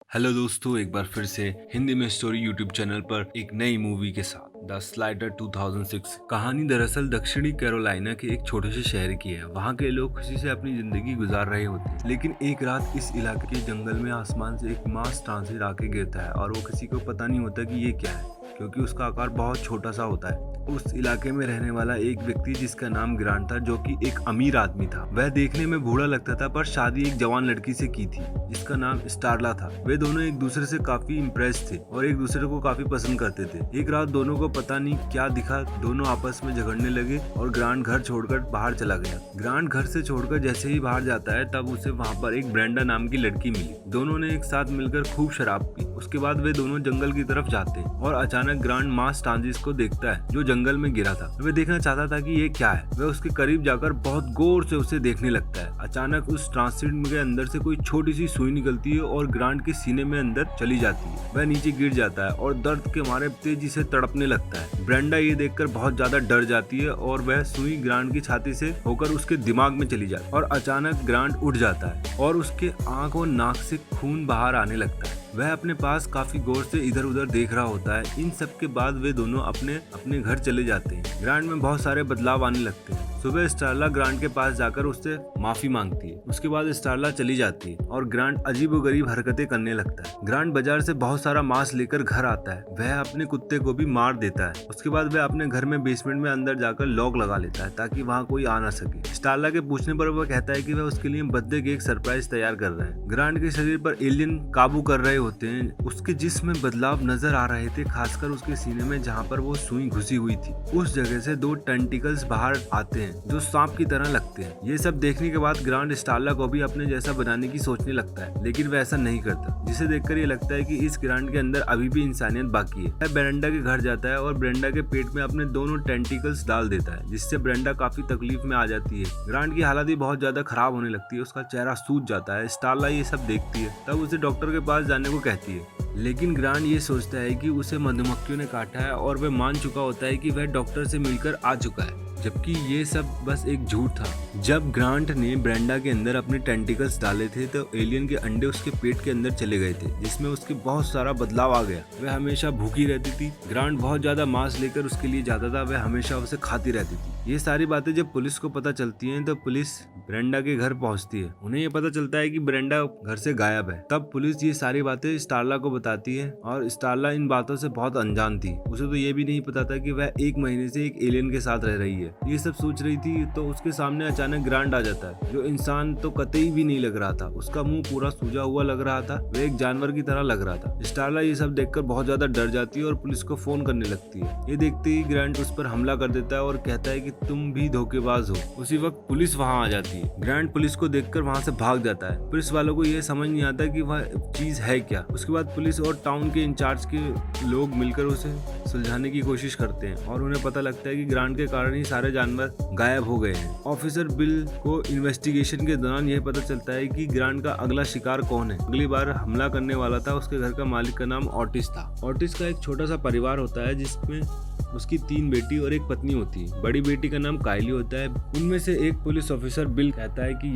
Hello दोस्तों, एक बार फिर से हिंदी में स्टोरी यूट्यूब चैनल पर एक नई मूवी के साथ द स्लाइडर 2006। कहानी दरअसल दक्षिणी कैरोलिना के एक छोटे से शहर की है। वहाँ के लोग खुशी से अपनी जिंदगी गुजार रहे होते हैं, लेकिन एक रात इस इलाके के जंगल में आसमान से एक मास ट्रांसिट आके गिरता है और वो किसी को पता नहीं होता कि ये क्या है, क्योंकि उसका आकार बहुत छोटा सा होता है। उस इलाके में रहने वाला एक व्यक्ति जिसका नाम ग्रांट था, जो कि एक अमीर आदमी था। वह देखने में बूढ़ा लगता था, पर शादी एक जवान लड़की से की थी जिसका नाम स्टारला था। वे दोनों एक दूसरे से काफी इम्प्रेस थे और एक दूसरे को काफी पसंद करते थे। एक रात दोनों को पता नहीं क्या दिखा, दोनों आपस में झगड़ने लगे और ग्रांट घर छोड़कर बाहर चला गया। ग्रांट घर से छोड़कर जैसे ही बाहर जाता है, तब उसे वहाँ पर एक ब्रेंडा नाम की लड़की मिली। दोनों ने एक साथ मिलकर खूब शराब पी। उसके बाद वे दोनों जंगल की तरफ जाते हैं और अचानक ग्रांट मास ट्रांजिट को देखता है, जो जंगल में गिरा था। वह देखना चाहता था कि ये क्या है। वह उसके करीब जाकर बहुत गौर से उसे देखने लगता है। अचानक उस ट्रांजिट के अंदर से कोई छोटी सी सुई निकलती है और ग्रांट के सीने में अंदर चली जाती है। वह नीचे गिर जाता है और दर्द के मारे तेजी से तड़पने लगता है। ब्रेंडा ये देखकर बहुत ज्यादा डर जाती है और वह सुई ग्रांट की छाती से होकर उसके दिमाग में चली जाती है और अचानक ग्रांट उठ जाता है और उसके आंख और नाक से खून बाहर आने लगता है। वह अपने पास काफी गौर से इधर उधर देख रहा होता है। इन सब के बाद वे दोनों अपने अपने घर चले जाते हैं। ग्रांट में बहुत सारे बदलाव आने लगते हैं। सुबह स्टारला ग्रांट के पास जाकर उससे माफी मांगती है। उसके बाद स्टारला चली जाती है और ग्रांट अजीबोगरीब हरकतें करने लगता है। ग्रांट बाजार से बहुत सारा मांस लेकर घर आता है। वह अपने कुत्ते को भी मार देता है। उसके बाद वह अपने घर में बेसमेंट में अंदर जाकर लॉक लगा लेता है ताकि वहाँ कोई आ ना सके। स्टारला के पूछने पर वह कहता है कि वह उसके लिए बर्थडे के एक सरप्राइज तैयार कर रहा है। ग्रांट के शरीर पर एलियन काबू कर रहे होते हैं। उसके जिस्म में बदलाव नजर आ रहे थे, खासकर उसके सीने में जहाँ पर वो सुई घुसी हुई थी। उस जगह से दो टेंटिकल्स बाहर आते हैं जो सांप की तरह लगते हैं। ये सब देखने के बाद ग्रांट स्टारला को भी अपने जैसा बनाने की सोचने लगता है, लेकिन वह ऐसा नहीं करता, जिसे देखकर ये लगता है कि इस ग्रांट के अंदर अभी भी इंसानियत बाकी है। वह ब्रेंडा के घर जाता है और ब्रेंडा के पेट में अपने दोनों टेंटिकल्स डाल देता है, जिससे ब्रेंडा काफी तकलीफ में आ जाती है। ग्रांट की हालत भी बहुत ज्यादा खराब होने लगती है। उसका चेहरा सूज जाता है। स्टारला ये सब देखती है, तब उसे डॉक्टर के पास जाने को कहती है, लेकिन ग्रांट ये सोचता है कि उसे मधुमक्खियों ने काटा है और वह मान चुका होता है कि वह डॉक्टर से मिलकर आ चुका है, जबकि ये सब बस एक झूठ था। जब ग्रांट ने ब्रेंडा के अंदर अपने टेंटिकल्स डाले थे, तो एलियन के अंडे उसके पेट के अंदर चले गए थे, जिसमें उसके बहुत सारा बदलाव आ गया। वह हमेशा भूखी रहती थी। ग्रांट बहुत ज्यादा मांस लेकर उसके लिए जाता था। वह हमेशा उसे खाती रहती थी। ये सारी बातें जब पुलिस को पता चलती हैं, तो पुलिस ब्रेंडा के घर पहुंचती है। उन्हें ये पता चलता है कि ब्रेंडा घर से गायब है। तब पुलिस ये सारी बातें स्टारला को बताती है और स्टारला इन बातों से बहुत अनजान थी। उसे तो ये भी नहीं पता था कि वह एक महीने से एक एलियन के साथ रह रही है। ये सब सोच रही थी, तो उसके सामने अचानक ग्रांट आ जाता है, जो इंसान तो कतई भी नहीं लग रहा था। उसका मुंह पूरा सूजा हुआ लग रहा था। वह एक जानवर की तरह लग रहा था। स्टारला ये सब देखकर बहुत ज्यादा डर जाती है और पुलिस को फोन करने लगती है। ये देखते ही ग्रांट उस पर हमला कर देता है और कहता है कि तुम भी धोखेबाज हो। उसी वक्त पुलिस वहाँ आ जाती है। ग्रांट पुलिस को देखकर वहाँ से भाग जाता है। पुलिस वालों को यह समझ नहीं आता कि वह चीज है क्या। उसके बाद पुलिस और टाउन के इंचार्ज के लोग मिलकर उसे सुलझाने की कोशिश करते हैं और उन्हें पता लगता है कि ग्रांट के कारण ही सारे जानवर गायब हो गए हैं। ऑफिसर बिल को इन्वेस्टिगेशन के दौरान यह पता चलता है कि ग्रांट का अगला शिकार कौन है। अगली बार हमला करने वाला था उसके घर का मालिक का नाम ऑटिस था। ऑटिस का एक छोटा सा परिवार होता है, जिसमें उसकी 3 बेटी और एक पत्नी होती है। बड़ी बेटी का नाम काइली होता है। उनमें से एक पुलिस ऑफिसर बिल कहता है कि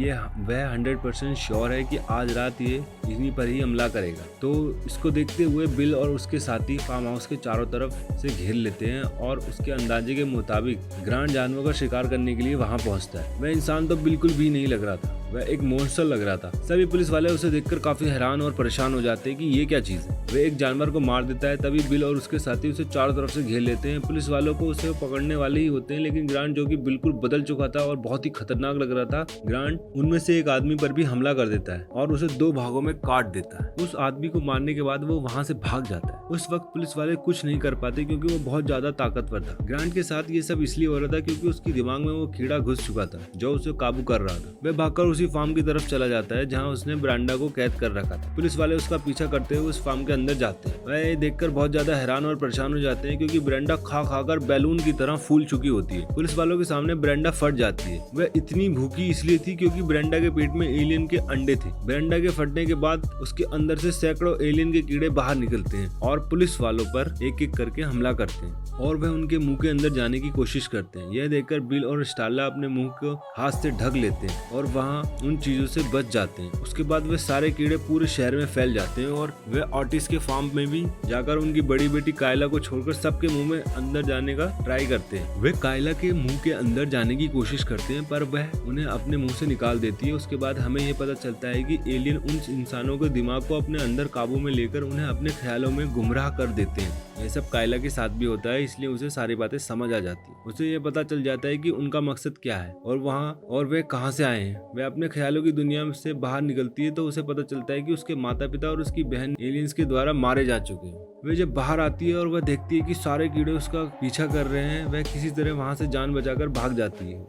वह 100% श्योर है कि आज रात ये इन्हीं पर ही हमला करेगा। तो इसको देखते हुए बिल और उसके साथी फार्म हाउस के चारों तरफ से घेर लेते हैं और उसके अंदाजे के मुताबिक ग्रांट जानवर का शिकार करने के लिए वहां पहुंचता है। वह इंसान तो बिल्कुल भी नहीं लग रहा था, वह एक मॉन्स्टर लग रहा था। सभी पुलिस वाले उसे देखकर काफी हैरान और परेशान हो जाते हैं कि ये क्या चीज है। वह एक जानवर को मार देता है। तभी बिल और उसके साथी उसे चारों तरफ से घेर लेते हैं। पुलिस वालों को उसे पकड़ने वाले ही होते हैं, लेकिन ग्रांट, जो कि बिल्कुल बदल चुका था और बहुत ही खतरनाक लग रहा था, ग्रांट उनमें से एक आदमी पर भी हमला कर देता है और उसे 2 भागों में काट देता है। उस आदमी को मारने के बाद वो वहां से भाग जाता है। उस वक्त पुलिस वाले कुछ नहीं कर पाते, क्योंकि वो बहुत ज्यादा ताकतवर था। ग्रांट के साथ ये सब इसलिए हो रहा था क्योंकि उसके दिमाग में वो कीड़ा घुस चुका था, जो उसे काबू कर रहा था। वह भागकर उसी फार्म की तरफ चला जाता है जहाँ उसने ब्रेंडा को कैद कर रखा था। पुलिस वाले उसका पीछा करते हुए उस फार्म के अंदर जाते हैं। वह ये देखकर बहुत ज्यादा हैरान और परेशान हो जाते हैं, क्योंकि ब्रेंडा खा खाकर बैलून की तरह फूल चुकी होती है। पुलिस वालों के सामने ब्रेंडा फट जाती है। वह इतनी भूखी इसलिए थी क्योंकि ब्रेंडा के पेट में एलियन के अंडे थे। ब्रेंडा के फटने के बाद उसके अंदर से सैकड़ों एलियन के कीड़े बाहर निकलते हैं और पुलिस वालों पर एक एक करके हमला करते हैं और वह उनके मुंह के अंदर जाने की कोशिश करते हैं। यह देखकर बिल और स्टारला अपने मुंह को हाथ से ढक लेते हैं और वहाँ उन चीजों से बच जाते हैं। उसके बाद वे सारे कीड़े पूरे शहर में फैल जाते हैं और वे ऑटिस के फार्म में भी जाकर उनकी बड़ी बेटी कायला को छोड़कर सबके मुंह में अंदर जाने का ट्राई करते हैं। वे कायला के मुंह के अंदर जाने की कोशिश करते हैं पर वह उन्हें अपने मुंह से निकाल देती है। उसके बाद हमें यह पता चलता है कि एलियन उन इंसानों के दिमाग को अपने अंदर काबू में लेकर उन्हें अपने ख्यालों में गुमराह कर देते हैं। यह सब कायला के साथ भी होता है, इसलिए उसे सारी बातें समझ आ जाती है। उसे यह पता चल जाता है कि उनका मकसद क्या है और वे कहां से आए हैं। वे अपने ख्यालों की दुनिया से बाहर निकलती है तो उसे पता चलता है कि उसके माता पिता और उसकी बहन एलियंस के द्वारा मारे जा चुके हैं। वे जब बाहर आती है और वह देखती है कि सारे कीड़े उसका पीछा कर रहे हैं, वह किसी तरह वहां से जान बचाकर भाग जाती है।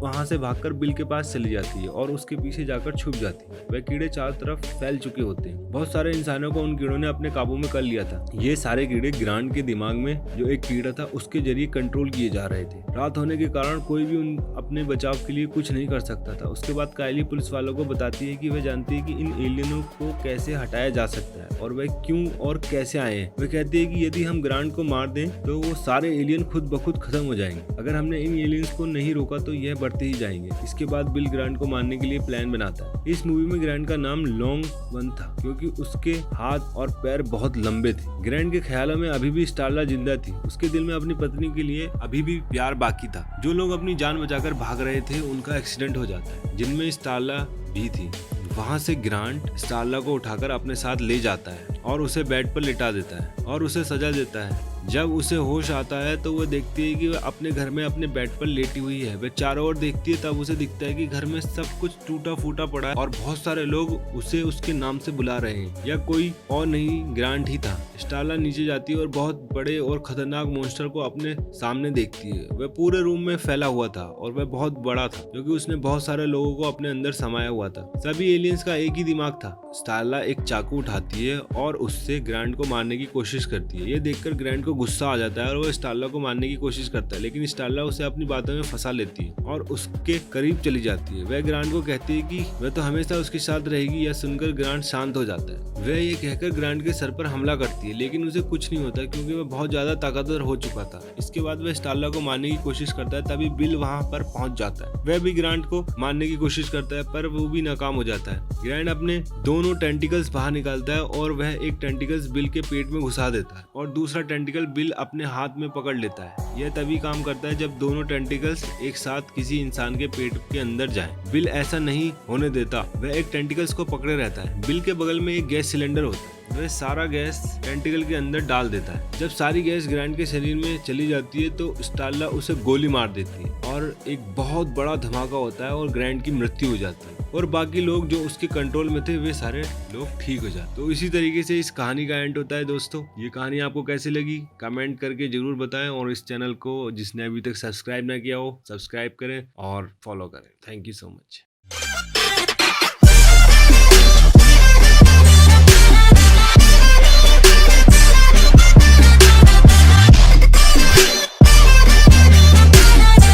वहां से भागकर बिल के पास चली जाती है और उसके पीछे जाकर छुप जाती है। वह कीड़े चारों तरफ फैल चुके होते हैं। बहुत सारे इंसानों को उन कीड़ों ने अपने काबू में कर लिया था। ये सारे कीड़े ग्रांट के दिमाग में जो एक कीड़ा था उसके जरिए कंट्रोल किए जा रहे थे। रात होने के कारण कोई भी अपने बचाव के लिए कुछ नहीं कर सकता था। उसके बाद कायली पुलिस वालों को बताती है कि वह जानती है कि इन एलियनों को कैसे हटाया जा सकता है और वह क्यों और कैसे आए हैं। वे कहते हैं कि यदि हम ग्रांट को मार दें तो वो सारे एलियन खुद ब खुद खत्म हो जाएंगे। अगर हमने इन एलियंस को नहीं रोका तो यह बढ़ते ही जाएंगे। इसके बाद बिल ग्रांट को मारने के लिए प्लान बनाता है। इस मूवी में ग्रांट का नाम लॉन्ग वन था क्योंकि उसके हाथ और पैर बहुत लंबे थे। ग्रांट के ख्यालों में अभी भी स्टारला जिंदा थी। उसके दिल में अपनी पत्नी के लिए अभी भी प्यार बाकी था। जो लोग अपनी जान बचाकर भाग रहे थे उनका एक्सीडेंट हो जाता है, जिनमें स्टारला भी थी। वहां से ग्रांट स्टारला को उठाकर अपने साथ ले जाता है और उसे बेड पर लिटा देता है और उसे सजा देता है। जब उसे होश आता है तो वह देखती है कि वह अपने घर में अपने बेड पर लेटी हुई है। वह चारों ओर देखती है, तब उसे दिखता है कि घर में सब कुछ टूटा फूटा पड़ा है और बहुत सारे लोग उसे उसके नाम से बुला रहे हैं। यह कोई और नहीं ग्रांट ही था। स्टारला नीचे जाती है और बहुत बड़े और खतरनाक मॉन्स्टर को अपने सामने देखती है। वह पूरे रूम में फैला हुआ था और वह बहुत बड़ा था क्योंकि उसने बहुत सारे लोगों को अपने अंदर समाया हुआ था। सभी एलियंस का एक ही दिमाग था। स्टारला एक चाकू उठाती है और उससे ग्रांट को मारने की कोशिश करती है। यह देखकर ग्रांट को गुस्सा आ जाता है और वो स्टारला को मारने की कोशिश करता है, लेकिन स्टारला उसे अपनी बातों में फंसा लेती है और उसके करीब चली जाती है। वह ग्रांट को कहती है कि वह तो हमेशा उसके साथ रहेगी। यह सुनकर ग्रांट शांत हो जाता है। वह ये कहकर ग्रांट के सर पर हमला करती है, लेकिन उसे कुछ नहीं होता क्योंकि वह बहुत ज्यादा ताकतवर हो चुका था। इसके बाद वह स्टारला को मारने की कोशिश करता है, तभी बिल वहां पर पहुंच जाता है। वह भी ग्रांट को मारने की कोशिश करता है पर वो भी नाकाम हो जाता है। ग्रांट अपने दोनों टेंटिकल्स बाहर निकालता है और वह एक टेंटिकल्स बिल के पेट में घुसा देता है और दूसरा टेंटिकल बिल अपने हाथ में पकड़ लेता है। यह तभी काम करता है जब दोनों टेंटिकल्स एक साथ किसी इंसान के पेट के अंदर जाएं। बिल ऐसा नहीं होने देता। वह एक टेंटिकल्स को पकड़े रहता है। बिल के बगल में एक गैस सिलेंडर होता है। वह सारा गैस टेंटिकल के अंदर डाल देता है। जब सारी गैस ग्रांट के शरीर में चली जाती है तो स्टारला उसे गोली मार देती है और एक बहुत बड़ा धमाका होता है और ग्रांट की मृत्यु हो जाती है और बाकी लोग जो उसके कंट्रोल में थे वे सारे लोग ठीक हो जाते। तो इसी तरीके से इस कहानी का एंड होता है। दोस्तों, ये कहानी आपको कैसी लगी कमेंट करके जरूर बताएं और इस चैनल को जिसने अभी तक सब्सक्राइब ना किया हो सब्सक्राइब करें और फॉलो करें। Thank you so much.